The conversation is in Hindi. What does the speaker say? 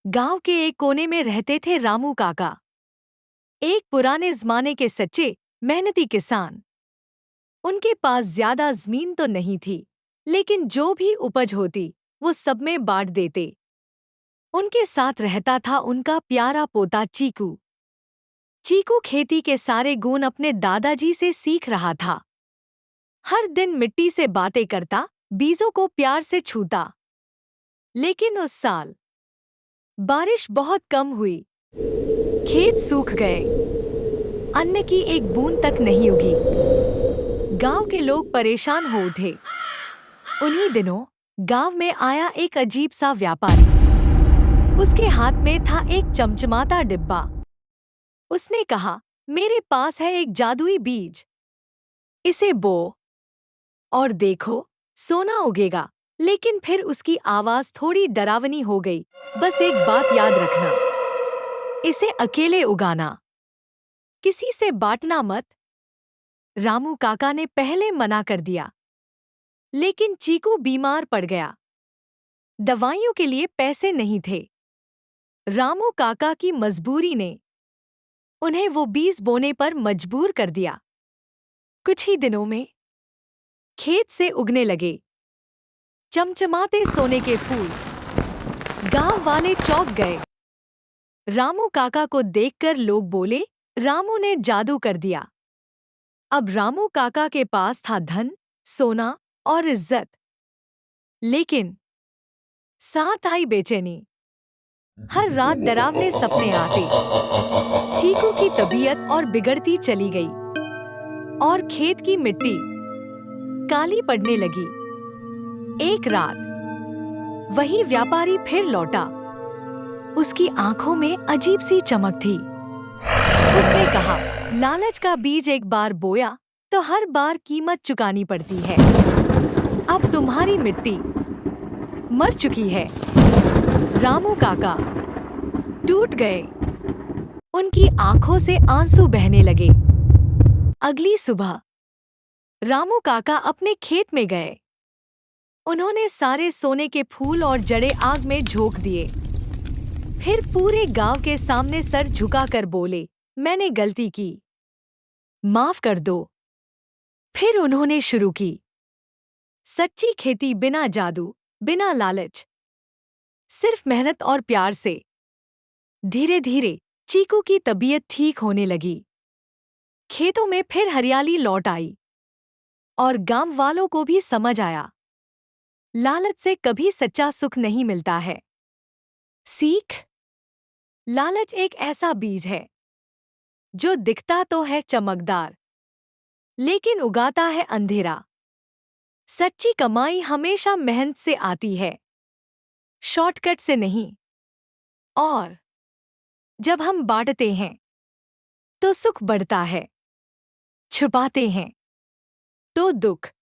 गांव के एक कोने में रहते थे रामू काका। एक पुराने जमाने के सच्चे मेहनती किसान। उनके पास ज्यादा जमीन तो नहीं थी, लेकिन जो भी उपज होती वो सब में बांट देते। उनके साथ रहता था उनका प्यारा पोता चीकू। चीकू खेती के सारे गुण अपने दादाजी से सीख रहा था। हर दिन मिट्टी से बातें करता, बीजों को प्यार से छूता। लेकिन उस साल बारिश बहुत कम हुई, खेत सूख गए, अन्न की एक बूंद तक नहीं उगी। गांव के लोग परेशान हो उठे। उन्हीं दिनों गांव में आया एक अजीब सा व्यापारी। उसके हाथ में था एक चमचमाता डिब्बा। उसने कहा, मेरे पास है एक जादुई बीज, इसे बो और देखो, सोना उगेगा। लेकिन फिर उसकी आवाज थोड़ी डरावनी हो गई। बस एक बात याद रखना, इसे अकेले उगाना, किसी से बांटना मत। रामू काका ने पहले मना कर दिया, लेकिन चीकू बीमार पड़ गया। दवाइयों के लिए पैसे नहीं थे। रामू काका की मजबूरी ने उन्हें वो बीज बोने पर मजबूर कर दिया। कुछ ही दिनों में खेत से उगने लगे चमचमाते सोने के फूल। गांव वाले चौंक गए। रामू काका को देखकर लोग बोले, रामू ने जादू कर दिया। अब रामू काका के पास था धन, सोना और इज्जत। लेकिन साथ आई बेचैनी। हर रात डरावने सपने आते। चीकू की तबीयत और बिगड़ती चली गई और खेत की मिट्टी काली पड़ने लगी। एक रात वही व्यापारी फिर लौटा। उसकी आंखों में अजीब सी चमक थी। उसने कहा, लालच का बीज एक बार बोया तो हर बार कीमत चुकानी पड़ती है। अब तुम्हारी मिट्टी मर चुकी है। रामू काका टूट गए। उनकी आंखों से आंसू बहने लगे। अगली सुबह रामू काका अपने खेत में गए। उन्होंने सारे सोने के फूल और जड़ें आग में झोंक दिए। फिर पूरे गांव के सामने सर झुकाकर बोले, मैंने गलती की, माफ कर दो। फिर उन्होंने शुरू की सच्ची खेती, बिना जादू, बिना लालच, सिर्फ मेहनत और प्यार से। धीरे धीरे चीकू की तबीयत ठीक होने लगी। खेतों में फिर हरियाली लौट आई और गांव वालों को भी समझ आया, लालच से कभी सच्चा सुख नहीं मिलता है। सीख, लालच एक ऐसा बीज है जो दिखता तो है चमकदार, लेकिन उगाता है अंधेरा। सच्ची कमाई हमेशा मेहनत से आती है, शॉर्टकट से नहीं। और जब हम बांटते हैं तो सुख बढ़ता है, छुपाते हैं तो दुख।